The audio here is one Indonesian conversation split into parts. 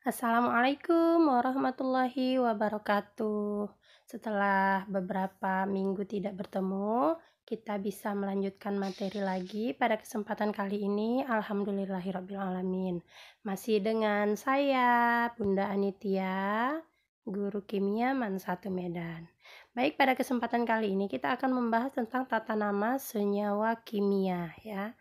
Assalamualaikum warahmatullahi wabarakatuh. Setelah beberapa minggu tidak bertemu, kita bisa melanjutkan materi lagi pada kesempatan kali ini. Alhamdulillahirabbil alamin. Masih dengan saya, Bunda Anitia, guru kimia MAN 1 Medan. Baik, pada kesempatan kali ini kita akan membahas tentang tata nama senyawa kimia ya.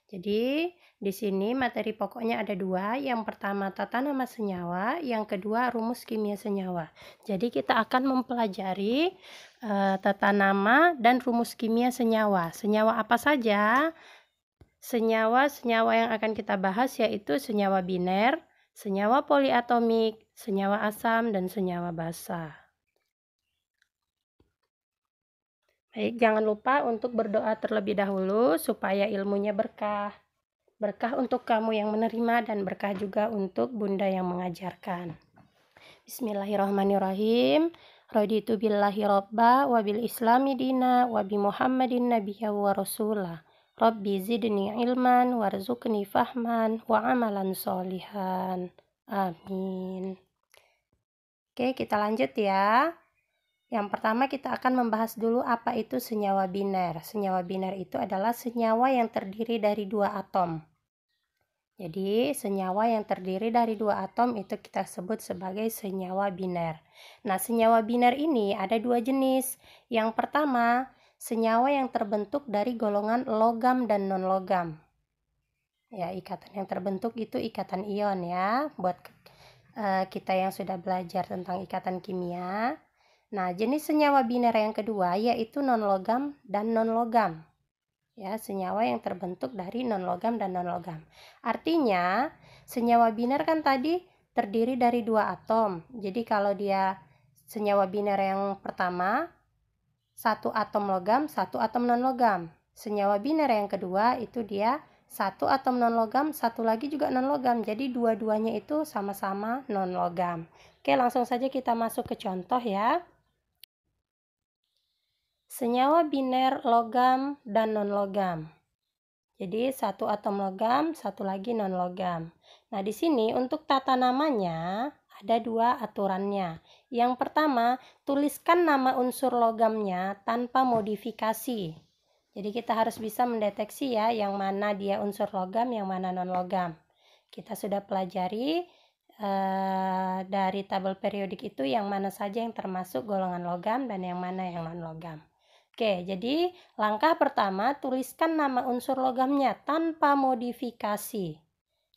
Jadi, di sini materi pokoknya ada dua. Yang pertama tata nama senyawa, yang kedua rumus kimia senyawa. Jadi kita akan mempelajari tata nama dan rumus kimia senyawa. Senyawa apa saja? Senyawa-senyawa yang akan kita bahas yaitu senyawa biner, senyawa poliatomik, senyawa asam, dan senyawa basa. Baik, jangan lupa untuk berdoa terlebih dahulu supaya ilmunya berkah. Berkah untuk kamu yang menerima dan berkah juga untuk Bunda yang mengajarkan. Bismillahirrahmanirrahim. Raditu billahi robba wa bil islami dina wa bi muhammadin nabiyya wa rasulah. Rabbi zidni ilman warzuqni fahman wa amalan solihan. Amin. Oke, kita lanjut ya. Yang pertama kita akan membahas dulu apa itu senyawa biner. Senyawa biner itu adalah senyawa yang terdiri dari dua atom. Jadi, senyawa yang terdiri dari dua atom itu kita sebut sebagai senyawa biner. Nah, senyawa biner ini ada dua jenis. Yang pertama, senyawa yang terbentuk dari golongan logam dan non-logam. Ya, ikatan yang terbentuk itu ikatan ion ya, buat kita yang sudah belajar tentang ikatan kimia. Nah, jenis senyawa biner yang kedua yaitu non-logam dan non-logam. Ya, senyawa yang terbentuk dari non-logam dan non-logam. Artinya, senyawa biner kan tadi terdiri dari dua atom. Jadi kalau dia senyawa biner yang pertama, satu atom logam, satu atom non-logam. Senyawa biner yang kedua itu dia satu atom non-logam, satu lagi juga non-logam. Jadi dua-duanya itu sama-sama non-logam. Oke, langsung saja kita masuk ke contoh ya. Senyawa biner logam dan non-logam. Jadi satu atom logam, satu lagi non-logam. Nah, di sini untuk tata namanya ada dua aturannya. Yang pertama, tuliskan nama unsur logamnya tanpa modifikasi. Jadi kita harus bisa mendeteksi ya, yang mana dia unsur logam, yang mana non-logam. Kita sudah pelajari dari tabel periodik itu yang mana saja yang termasuk golongan logam dan yang mana yang non-logam. Oke, jadi langkah pertama, tuliskan nama unsur logamnya tanpa modifikasi.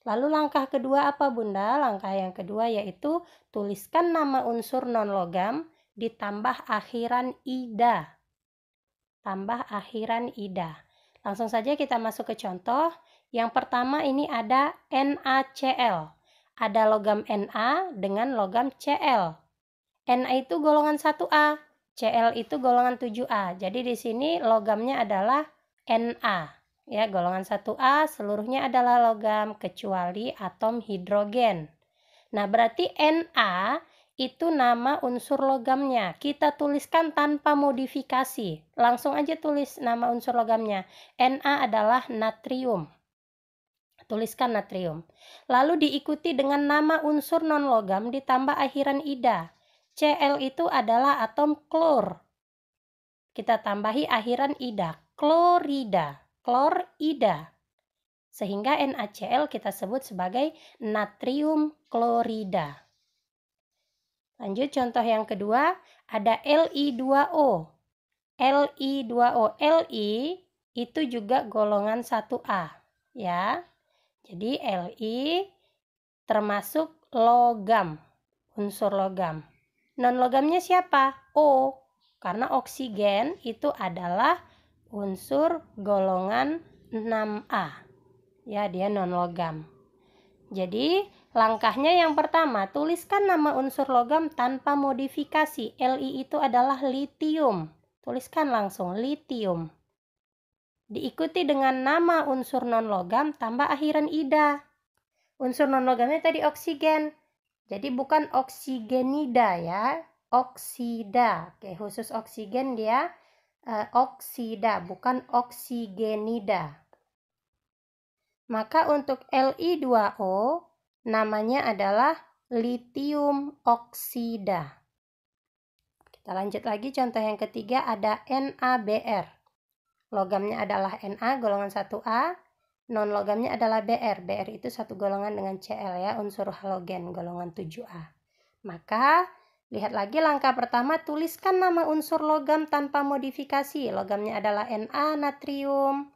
Lalu langkah kedua apa Bunda? Langkah yang kedua yaitu tuliskan nama unsur non-logam ditambah akhiran ida. Tambah akhiran ida. Langsung saja kita masuk ke contoh. Yang pertama ini ada NaCl. Ada logam Na dengan logam Cl. Na itu golongan 1A. Cl itu golongan 7A. Jadi di sini logamnya adalah Na. Ya, golongan 1A seluruhnya adalah logam kecuali atom hidrogen. Nah, berarti Na itu nama unsur logamnya. Kita tuliskan tanpa modifikasi. Langsung aja tulis nama unsur logamnya. Na adalah natrium. Tuliskan natrium. Lalu diikuti dengan nama unsur non-logam ditambah akhiran ida. Cl itu adalah atom klor. Kita tambahi akhiran ida, klorida, klorida. Sehingga NaCl kita sebut sebagai natrium klorida. Lanjut contoh yang kedua, ada Li2O. Li2O, Li itu juga golongan 1A, ya. Jadi Li termasuk logam, unsur logam. Non-logamnya siapa? O, karena oksigen itu adalah unsur golongan 6A. Ya, dia non-logam. Jadi, langkahnya yang pertama, tuliskan nama unsur logam tanpa modifikasi. Li itu adalah litium. Tuliskan langsung litium. Diikuti dengan nama unsur non-logam tambah akhiran ida. Unsur non-logamnya tadi oksigen. Jadi bukan oksigenida ya, oksida. Oke, khusus oksigen dia oksida, bukan oksigenida. Maka untuk Li2O namanya adalah litium oksida. Kita lanjut lagi, contoh yang ketiga ada NaBr. Logamnya adalah Na, golongan 1A. Non-logamnya adalah Br. Br itu satu golongan dengan Cl ya, unsur halogen, golongan 7A. Maka, lihat lagi langkah pertama, tuliskan nama unsur logam tanpa modifikasi. Logamnya adalah Na, natrium.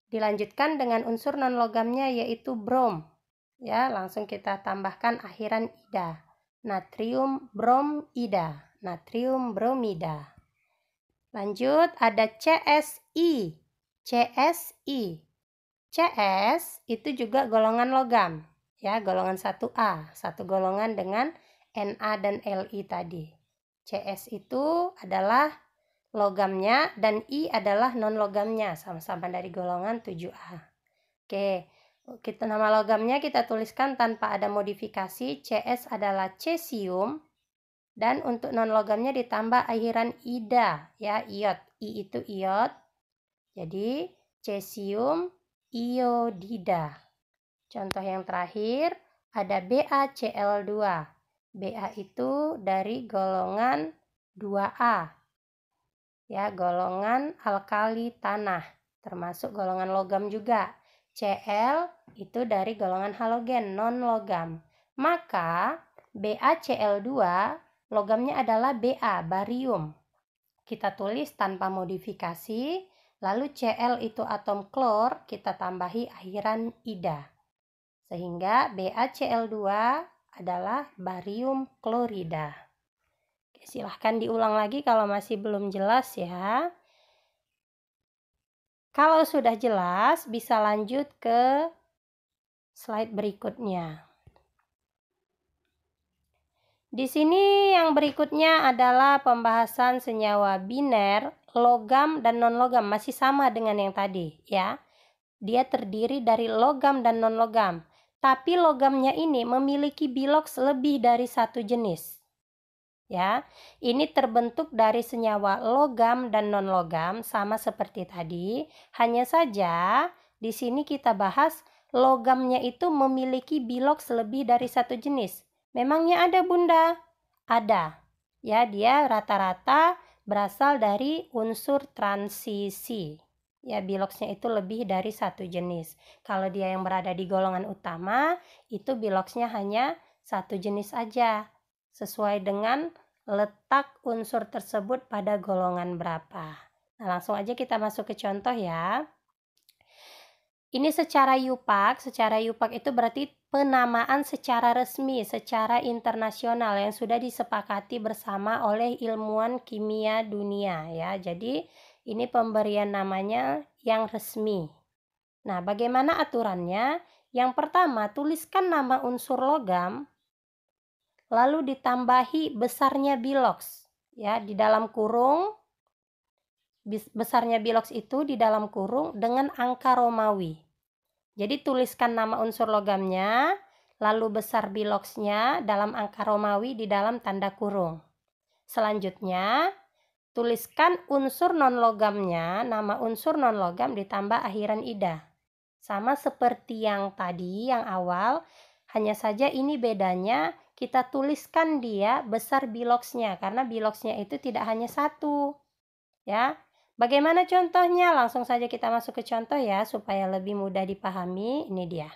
Dilanjutkan dengan unsur non-logamnya yaitu brom. Ya, langsung kita tambahkan akhiran ida. Natrium bromida, natrium bromida. Lanjut, ada CSI. CSI. CS itu juga golongan logam. Ya, golongan 1A. Satu golongan dengan Na dan Li tadi. CS itu adalah logamnya dan I adalah non-logamnya. Sama-sama dari golongan 7A. Oke, nama logamnya kita tuliskan tanpa ada modifikasi. CS adalah cesium. Dan untuk non-logamnya ditambah akhiran ida, ya, iod. I itu iod. Jadi, cesium iodida. Contoh yang terakhir, ada BaCl2. Ba itu dari golongan 2A. Ya, golongan alkali tanah. Termasuk golongan logam juga. Cl itu dari golongan halogen, non-logam. Maka, BaCl2 logamnya adalah Ba, barium. Kita tulis tanpa modifikasi, lalu Cl itu atom klor, kita tambahi akhiran ida. Sehingga BaCl2 adalah barium klorida. Oke, silahkan diulang lagi kalau masih belum jelas ya. Kalau sudah jelas, bisa lanjut ke slide berikutnya. Di sini yang berikutnya adalah pembahasan senyawa biner, logam dan non-logam, masih sama dengan yang tadi ya. Dia terdiri dari logam dan non-logam. Tapi logamnya ini memiliki biloks lebih dari satu jenis. Ya, ini terbentuk dari senyawa logam dan non-logam sama seperti tadi. Hanya saja di sini kita bahas logamnya itu memiliki biloks lebih dari satu jenis. Memangnya ada Bunda? Ada. Ya, dia rata-rata berasal dari unsur transisi. Ya, biloksnya itu lebih dari satu jenis. Kalau dia yang berada di golongan utama, itu biloksnya hanya satu jenis aja. Sesuai dengan letak unsur tersebut pada golongan berapa. Nah, langsung aja kita masuk ke contoh ya. Ini secara yupak itu berarti penamaan secara resmi, secara internasional yang sudah disepakati bersama oleh ilmuwan kimia dunia ya. Jadi ini pemberian namanya yang resmi. Nah, bagaimana aturannya? Yang pertama, tuliskan nama unsur logam lalu ditambahi besarnya biloks ya, di dalam kurung. Besarnya biloks itu di dalam kurung dengan angka Romawi. Jadi tuliskan nama unsur logamnya, lalu besar biloksnya dalam angka Romawi di dalam tanda kurung. Selanjutnya, tuliskan unsur non-logamnya, nama unsur non-logam ditambah akhiran ida. Sama seperti yang tadi, yang awal, hanya saja ini bedanya kita tuliskan dia besar biloksnya, karena biloksnya itu tidak hanya satu. Ya, bagaimana contohnya? Langsung saja kita masuk ke contoh ya, supaya lebih mudah dipahami. Ini dia.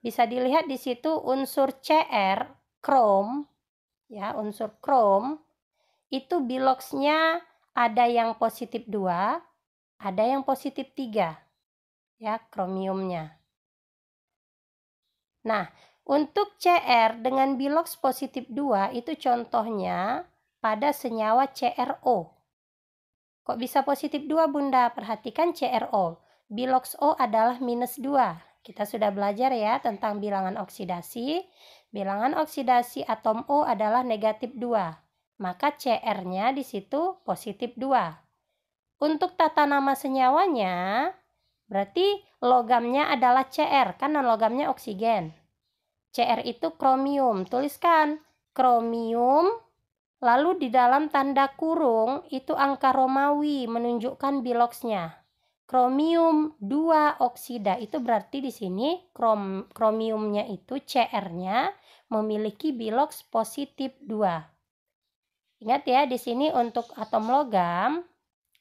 Bisa dilihat di situ unsur Cr, krom, ya, unsur krom, itu biloksnya ada yang positif 2, ada yang positif 3, ya, kromiumnya. Nah, untuk Cr dengan biloks positif 2 itu contohnya pada senyawa CrO. Kok bisa positif 2 Bunda? Perhatikan CrO. Biloks O adalah minus 2. Kita sudah belajar ya tentang bilangan oksidasi. Bilangan oksidasi atom O adalah negatif 2. Maka Cr-nya di situ positif 2. Untuk tata nama senyawanya, berarti logamnya adalah Cr, kan non-logamnya oksigen. Cr itu kromium. Tuliskan kromium. Lalu di dalam tanda kurung itu angka Romawi menunjukkan biloksnya. kromium 2 oksida. Itu berarti di sini kromiumnya itu Cr-nya memiliki biloks positif 2. Ingat ya, di sini untuk atom logam,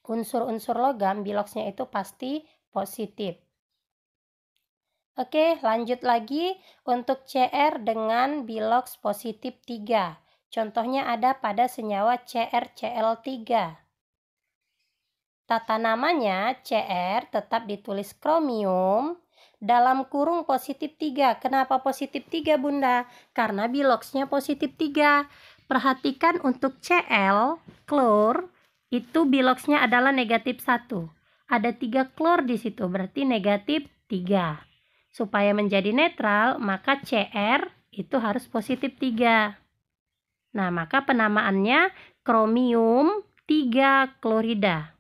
unsur-unsur logam biloksnya itu pasti positif. Oke, lanjut lagi untuk Cr dengan biloks positif 3. Contohnya ada pada senyawa CrCl3. Tata namanya Cr tetap ditulis kromium dalam kurung positif 3. Kenapa positif 3, Bunda? Karena biloksnya positif 3. Perhatikan untuk Cl, klor, itu biloksnya adalah negatif 1. Ada 3 klor di situ, berarti negatif 3. Supaya menjadi netral, maka Cr itu harus positif 3. Nah, maka penamaannya kromium 3 klorida.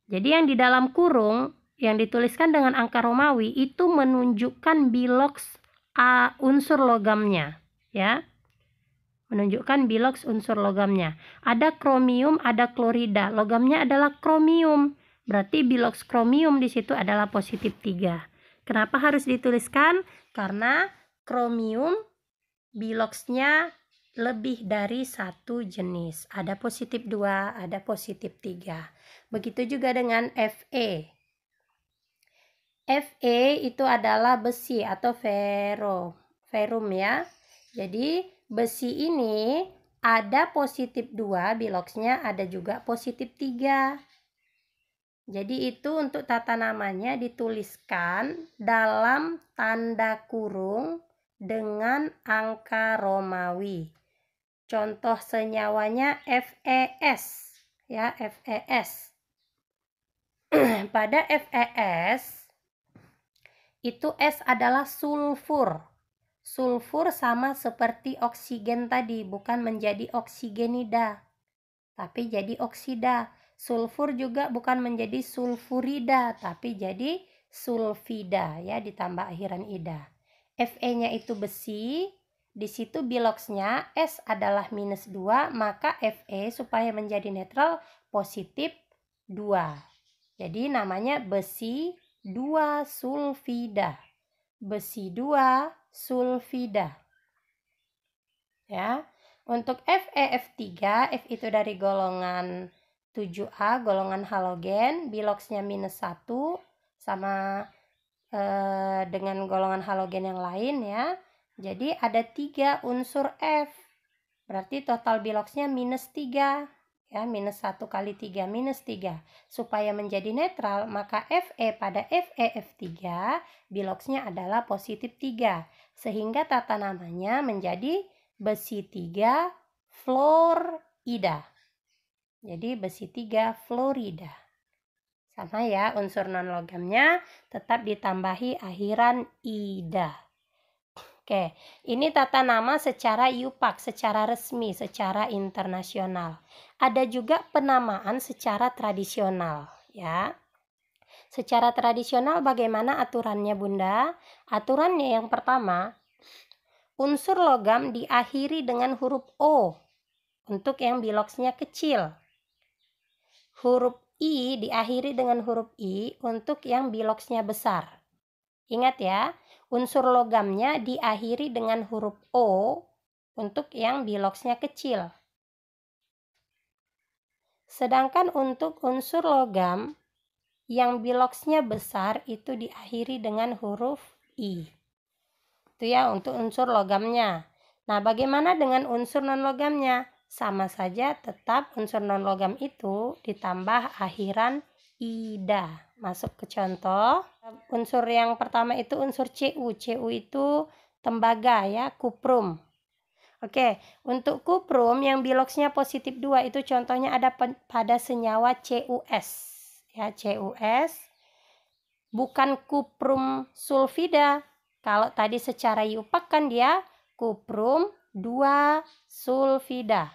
Jadi yang di dalam kurung yang dituliskan dengan angka Romawi itu menunjukkan biloks unsur logamnya, ya. Menunjukkan biloks unsur logamnya. Ada kromium, ada klorida. Logamnya adalah kromium. Berarti biloks kromium di situ adalah positif 3. Kenapa harus dituliskan? Karena kromium biloksnya lebih dari satu jenis. Ada positif 2, ada positif 3. Begitu juga dengan Fe. Fe itu adalah besi atau ferum ya. Jadi besi ini ada positif 2 biloksnya, ada juga positif 3. Jadi itu untuk tata namanya dituliskan dalam tanda kurung dengan angka Romawi. Contoh senyawanya FeS ya, FeS. Pada FeS itu S adalah sulfur. Sulfur sama seperti oksigen tadi, bukan menjadi oksigenida, tapi jadi oksida. Sulfur juga bukan menjadi sulfurida, tapi jadi sulfida ya, ditambah akhiran ida. Fe-nya itu besi, di situ biloksnya S adalah minus 2, maka Fe supaya menjadi netral positif 2. Jadi namanya besi 2 sulfida. Besi 2 sulfida. Ya. Untuk FeF3, F itu dari golongan 7A, golongan halogen, biloksnya minus 1 sama dengan golongan halogen yang lain ya. Jadi ada 3 unsur F. Berarti total biloksnya minus 3. Ya, minus 1 kali 3 minus 3. Supaya menjadi netral, maka Fe pada FeF3 biloksnya adalah positif 3. Sehingga tata namanya menjadi besi 3 fluorida. Jadi besi 3 fluorida. Sama ya, unsur non-logamnya tetap ditambahi akhiran ida. Oke, ini tata nama secara IUPAC, secara resmi, secara internasional. Ada juga penamaan secara tradisional, ya. Secara tradisional bagaimana aturannya, Bunda? Aturannya yang pertama, unsur logam diakhiri dengan huruf O untuk yang biloksnya kecil. Huruf I diakhiri dengan huruf I untuk yang biloksnya besar. Ingat ya, unsur logamnya diakhiri dengan huruf O untuk yang biloksnya kecil. Sedangkan untuk unsur logam yang biloksnya besar itu diakhiri dengan huruf I. Itu ya untuk unsur logamnya. Nah, bagaimana dengan unsur non-logamnya? Sama saja, tetap unsur non-logam itu ditambah akhiran ida. Masuk ke contoh. Unsur yang pertama itu unsur Cu. Cu itu tembaga ya, kuprum. Oke, untuk kuprum yang biloksnya positif 2 itu contohnya ada pada senyawa CuS. Ya, CuS bukan kuprum sulfida. Kalau tadi secara IUPAC kan dia kuprum 2 sulfida.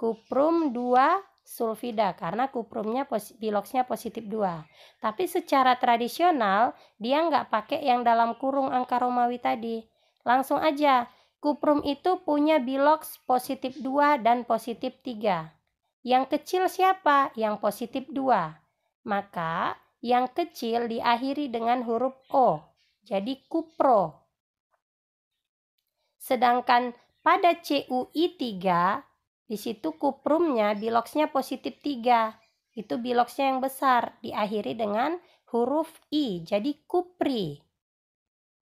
Kuprum 2 sulfida karena kuprumnya biloksnya positif 2. Tapi secara tradisional dia nggak pakai yang dalam kurung angka Romawi tadi. Langsung aja, kuprum itu punya biloks positif 2 dan positif 3. Yang kecil siapa? Yang positif 2. Maka yang kecil diakhiri dengan huruf O. Jadi kupro. Sedangkan pada CUI3, di situ kuprumnya biloksnya positif 3. Itu biloksnya yang besar, diakhiri dengan huruf I, jadi kupri.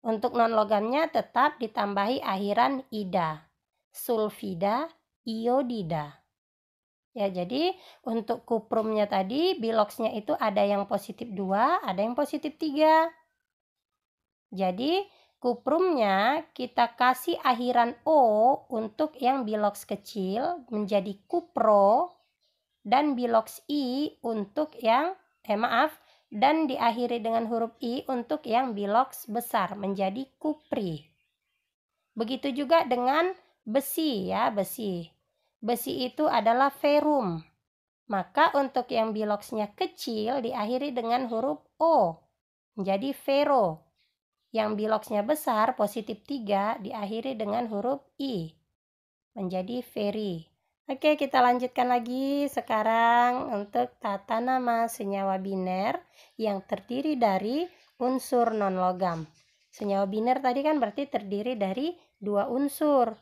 Untuk non-logamnya tetap ditambahi akhiran ida. Sulfida, iodida. Ya, jadi untuk kuprumnya tadi biloksnya itu ada yang positif 2, ada yang positif 3. Jadi kuprumnya kita kasih akhiran O untuk yang biloks kecil menjadi kupro, dan biloks I untuk yang dan diakhiri dengan huruf I untuk yang biloks besar menjadi kupri. Begitu juga dengan besi ya, besi. Besi itu adalah ferum. Maka untuk yang biloksnya kecil diakhiri dengan huruf O menjadi fero. Yang biloksnya besar positif 3 diakhiri dengan huruf I menjadi feri. Oke, kita lanjutkan lagi sekarang untuk tata nama senyawa biner yang terdiri dari unsur non-logam. Senyawa biner tadi kan berarti terdiri dari 2 unsur.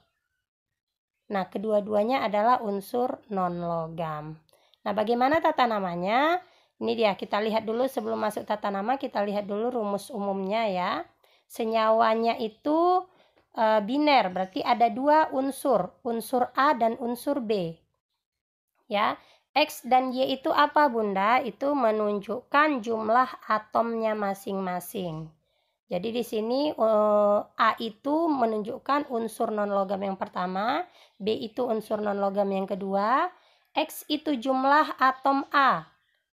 Nah, kedua-duanya adalah unsur non-logam. Nah, bagaimana tata namanya? Ini dia, kita lihat dulu sebelum masuk tata nama, kita lihat dulu rumus umumnya ya. Senyawanya itu biner, berarti ada 2 unsur, unsur A dan unsur B. Ya, X dan Y itu apa, Bunda? Itu menunjukkan jumlah atomnya masing-masing. Jadi di sini A itu menunjukkan unsur non-logam yang pertama, B itu unsur non-logam yang kedua, X itu jumlah atom A,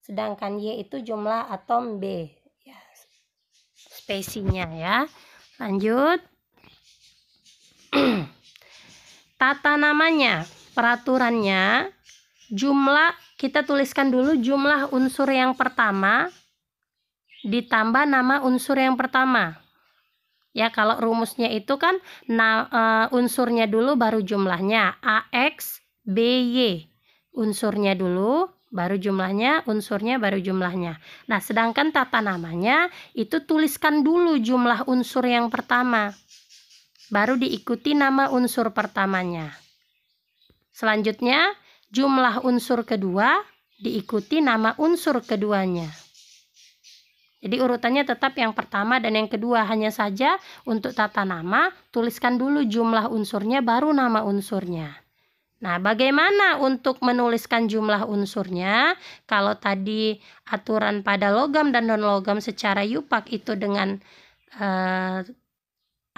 sedangkan Y itu jumlah atom B. Ya, spesinya ya. Lanjut. Tata namanya, peraturannya, jumlah, kita tuliskan dulu jumlah unsur yang pertama ditambah nama unsur yang pertama. Ya, kalau rumusnya itu kan unsurnya dulu baru jumlahnya, AX, BY. Unsurnya dulu baru jumlahnya, unsurnya baru jumlahnya. Nah, sedangkan tata namanya itu tuliskan dulu jumlah unsur yang pertama, baru diikuti nama unsur pertamanya. Selanjutnya, jumlah unsur kedua diikuti nama unsur keduanya. Jadi urutannya tetap yang pertama dan yang kedua, hanya saja untuk tata nama tuliskan dulu jumlah unsurnya baru nama unsurnya. Nah, bagaimana untuk menuliskan jumlah unsurnya? Kalau tadi aturan pada logam dan non-logam secara yupak itu dengan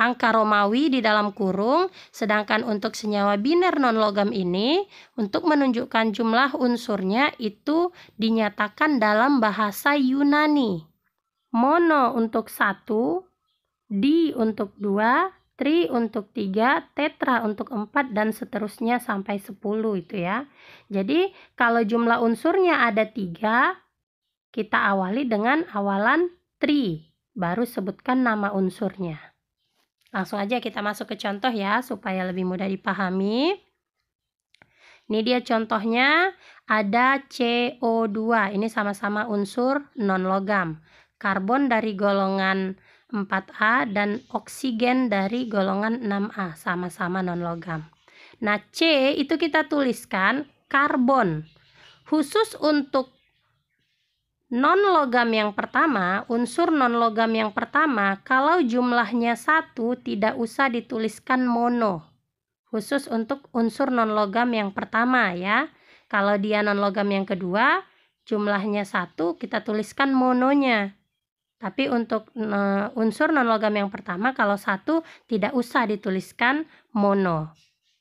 angka Romawi di dalam kurung, sedangkan untuk senyawa biner non-logam ini, untuk menunjukkan jumlah unsurnya itu dinyatakan dalam bahasa Yunani. Mono untuk 1, di untuk 2, tri untuk 3, tetra untuk 4, dan seterusnya sampai 10 itu ya. Jadi kalau jumlah unsurnya ada 3, kita awali dengan awalan tri, baru sebutkan nama unsurnya. Langsung aja kita masuk ke contoh ya, supaya lebih mudah dipahami. Ini dia contohnya, ada CO2, ini sama-sama unsur non-logam. Karbon dari golongan 4A dan oksigen dari golongan 6A, sama-sama non-logam. Nah, C itu kita tuliskan karbon. Khusus untuk non-logam yang pertama, unsur non-logam yang pertama, kalau jumlahnya 1 tidak usah dituliskan mono. Khusus untuk unsur non-logam yang pertama ya. Kalau dia non-logam yang kedua, jumlahnya 1, kita tuliskan mononya. Tapi untuk unsur non-logam yang pertama, kalau 1 tidak usah dituliskan mono.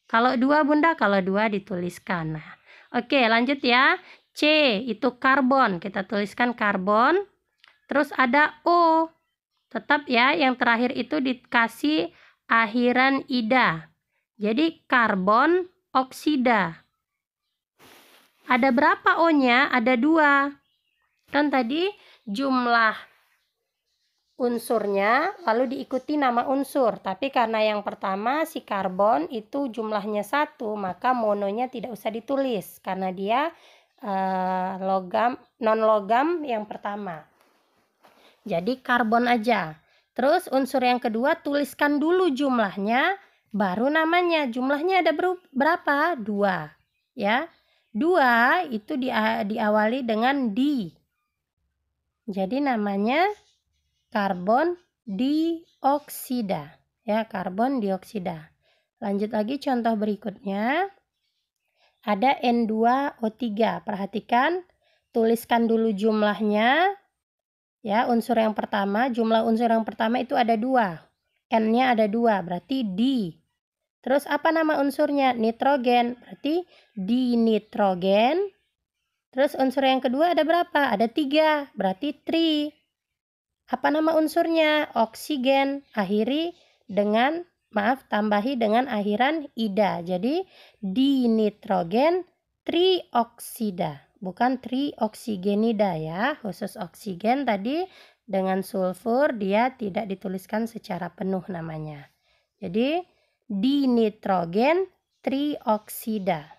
Kalau 2, Bunda, kalau 2 dituliskan. Nah, oke, lanjut ya. C itu karbon, kita tuliskan karbon. Terus ada O. Tetap ya, yang terakhir itu dikasih akhiran ida. Jadi karbon oksida. Ada berapa O-nya? Ada 2. Kan tadi jumlah unsurnya lalu diikuti nama unsur. Tapi karena yang pertama si karbon itu jumlahnya 1, maka mononya tidak usah ditulis karena dia non-logam yang pertama. Jadi karbon aja. Terus unsur yang kedua tuliskan dulu jumlahnya, baru namanya. Jumlahnya ada berapa? 2. Ya. 2 itu diawali dengan di. Jadi namanya karbon dioksida. Ya, karbon dioksida. Lanjut lagi contoh berikutnya. Ada N2O3. Perhatikan, tuliskan dulu jumlahnya. Ya, unsur yang pertama, jumlah unsur yang pertama itu ada 2. N-nya ada 2, berarti di. Terus apa nama unsurnya? Nitrogen, berarti dinitrogen. Terus unsur yang kedua ada berapa? Ada 3, berarti tri. Apa nama unsurnya? Oksigen. Tambahi dengan akhiran ida. Jadi dinitrogen trioksida, bukan trioksigenida ya. Khusus oksigen tadi dengan sulfur dia tidak dituliskan secara penuh namanya. Jadi dinitrogen trioksida.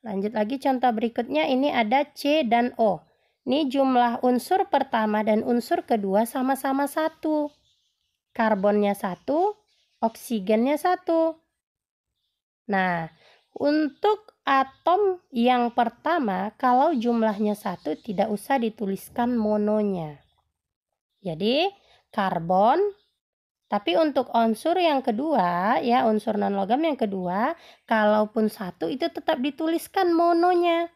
Lanjut lagi contoh berikutnya, ini ada C dan O. Ini jumlah unsur pertama dan unsur kedua sama-sama 1. Karbonnya 1, oksigennya 1. Nah, untuk atom yang pertama, kalau jumlahnya 1 tidak usah dituliskan mononya. Jadi, karbon. Tapi untuk unsur yang kedua, ya unsur non-logam yang kedua, kalaupun 1 itu tetap dituliskan mononya.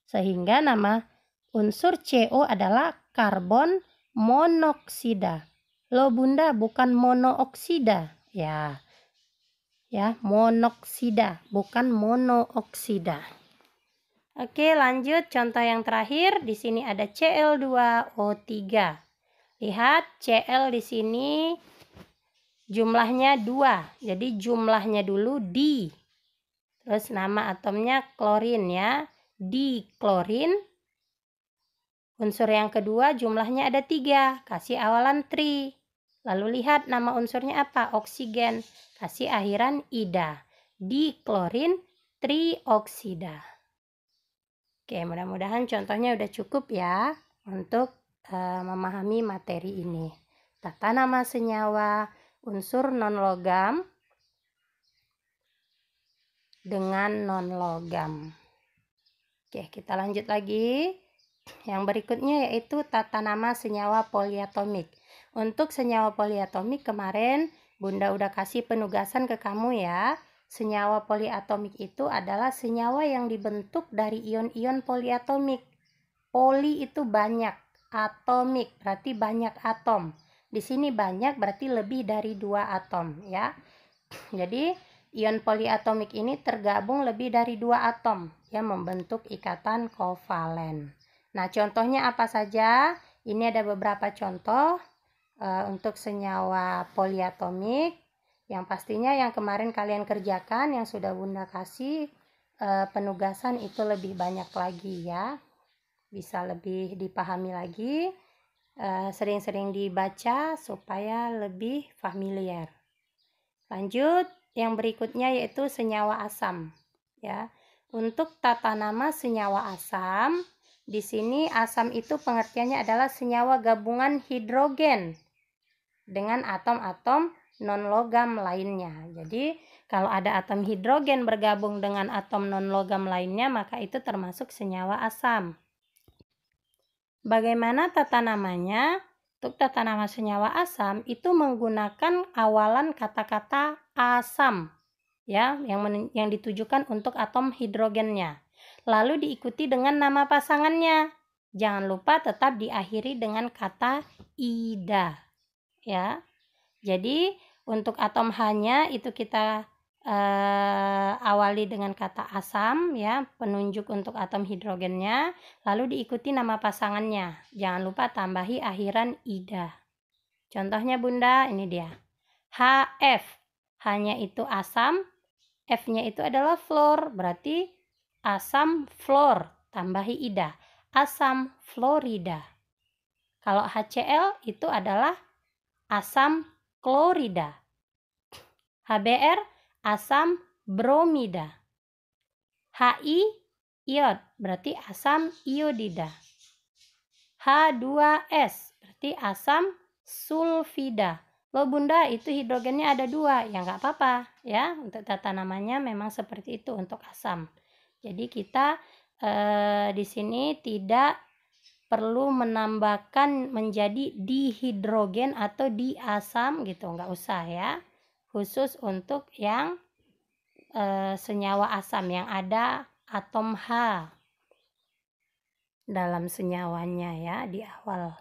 Sehingga nama unsur CO adalah karbon monoksida. Loh Bunda, bukan monooksida. Ya, monoksida, bukan monooksida. Oke, lanjut contoh yang terakhir. Di sini ada Cl2O3. Lihat, Cl di sini jumlahnya 2. Jadi jumlahnya dulu di. Terus nama atomnya klorin ya. Diklorin. Unsur yang kedua jumlahnya ada 3. Kasih awalan tri. Lalu lihat nama unsurnya apa? Oksigen. Kasih akhiran ida. Diklorin trioksida. Oke, mudah-mudahan contohnya udah cukup ya untuk memahami materi ini. Tata nama senyawa unsur non-logam dengan non-logam. Oke, kita lanjut lagi. Yang berikutnya yaitu tata nama senyawa poliatomik. Untuk senyawa poliatomik kemarin Bunda udah kasih penugasan ke kamu ya. Senyawa poliatomik itu adalah senyawa yang dibentuk dari ion-ion poliatomik. Poli itu banyak. Atomik berarti banyak atom. Di sini banyak berarti lebih dari 2 atom ya. Jadi ion poliatomik ini tergabung lebih dari 2 atom yang membentuk ikatan kovalen. Nah, contohnya apa saja? Ini ada beberapa contoh untuk senyawa poliatomik. Yang pastinya yang kemarin kalian kerjakan, yang sudah Bunda kasih penugasan itu lebih banyak lagi ya. Bisa lebih dipahami lagi, sering-sering dibaca supaya lebih familiar. Lanjut, yang berikutnya yaitu senyawa asam. Ya, untuk tata nama senyawa asam, di sini asam itu pengertiannya adalah senyawa gabungan hidrogen dengan atom-atom non-logam lainnya. Jadi, kalau ada atom hidrogen bergabung dengan atom non-logam lainnya, maka itu termasuk senyawa asam. Bagaimana tata namanya? Untuk tata nama senyawa asam itu menggunakan awalan kata-kata asam ya, yang ditujukan untuk atom hidrogennya. Lalu diikuti dengan nama pasangannya. Jangan lupa tetap diakhiri dengan kata ida ya. Jadi untuk atom H-nya itu kita awali dengan kata asam ya, penunjuk untuk atom hidrogennya, lalu diikuti nama pasangannya. Jangan lupa tambahi akhiran ida. Contohnya Bunda, ini dia. HF, H-nya itu asam, F-nya itu adalah fluor, berarti asam fluor, tambahi ida. Asam fluorida. Kalau HCl itu adalah asam klorida. HBr asam bromida. HI iod berarti asam iodida. H2S, berarti asam sulfida. Loh Bunda, itu hidrogennya ada 2, ya nggak apa-apa ya. Untuk tata namanya memang seperti itu untuk asam. Jadi kita di sini tidak perlu menambahkan menjadi dihidrogen atau diasam gitu, nggak usah ya. Khusus untuk yang senyawa asam yang ada atom H dalam senyawanya ya di awal.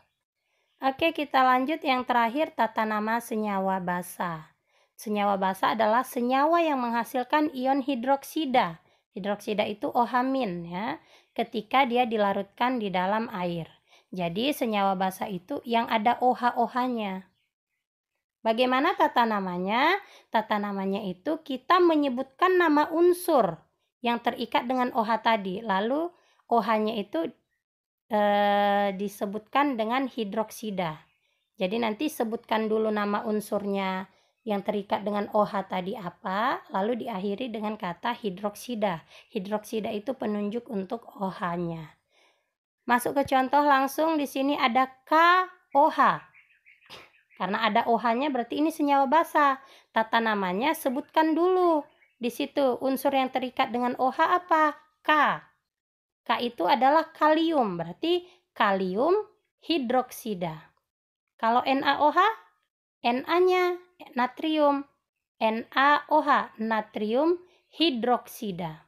Oke, kita lanjut yang terakhir, tata nama senyawa basa. Senyawa basa adalah senyawa yang menghasilkan ion hidroksida. Hidroksida itu OH- ya, ketika dia dilarutkan di dalam air. Jadi senyawa basa itu yang ada OH-OH-nya. Bagaimana tata namanya? Tata namanya itu kita menyebutkan nama unsur yang terikat dengan OH tadi. Lalu OH-nya itu disebutkan dengan hidroksida. Jadi nanti sebutkan dulu nama unsurnya yang terikat dengan OH tadi apa, lalu diakhiri dengan kata hidroksida. Hidroksida itu penunjuk untuk OH-nya. Masuk ke contoh langsung, di sini ada KOH. Karena ada OH-nya berarti ini senyawa basa. Tata namanya sebutkan dulu. Di situ unsur yang terikat dengan OH apa? K. K itu adalah kalium, berarti kalium hidroksida. Kalau NaOH, Na-nya natrium, NaOH natrium hidroksida.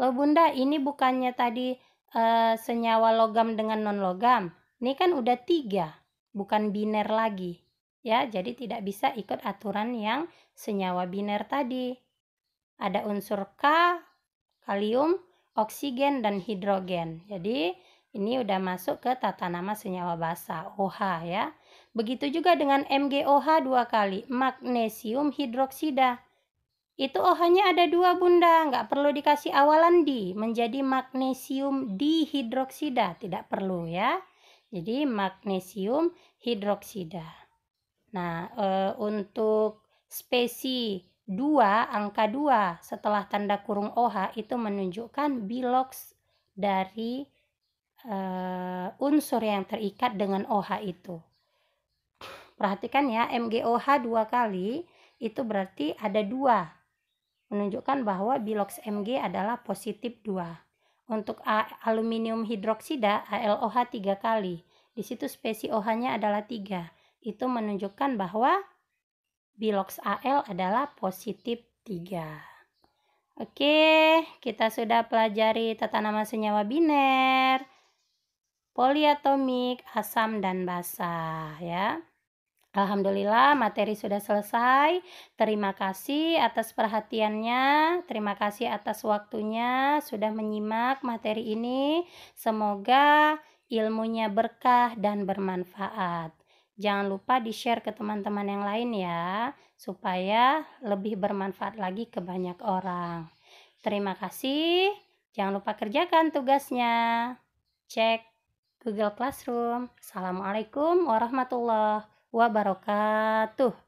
Loh Bunda, ini bukannya tadi senyawa logam dengan non logam? Ini kan udah 3, bukan biner lagi. Ya, jadi tidak bisa ikut aturan yang senyawa biner tadi. Ada unsur K, kalium, oksigen, dan hidrogen. Jadi ini udah masuk ke tata nama senyawa basa, OH ya. Begitu juga dengan MgOH 2 kali, magnesium hidroksida. Itu OH-nya ada 2 Bunda, nggak perlu dikasih awalan di, menjadi magnesium dihidroksida, tidak perlu ya. Jadi magnesium hidroksida. Nah, untuk spesi 2, angka 2 setelah tanda kurung OH itu menunjukkan biloks dari unsur yang terikat dengan OH itu. Perhatikan ya, MgOH 2 kali itu berarti ada 2, menunjukkan bahwa biloks Mg adalah positif 2. Untuk aluminium hidroksida AlOH 3 kali, di situ spesi OH-nya adalah 3. Itu menunjukkan bahwa biloks Al adalah positif 3. Oke, kita sudah pelajari tata nama senyawa biner, poliatomik, asam, dan basa ya. Alhamdulillah materi sudah selesai. Terima kasih atas perhatiannya, terima kasih atas waktunya sudah menyimak materi ini. Semoga ilmunya berkah dan bermanfaat. Jangan lupa di-share ke teman-teman yang lain ya, supaya lebih bermanfaat lagi ke banyak orang. Terima kasih. Jangan lupa kerjakan tugasnya. Cek Google Classroom. Assalamualaikum warahmatullahi wabarakatuh.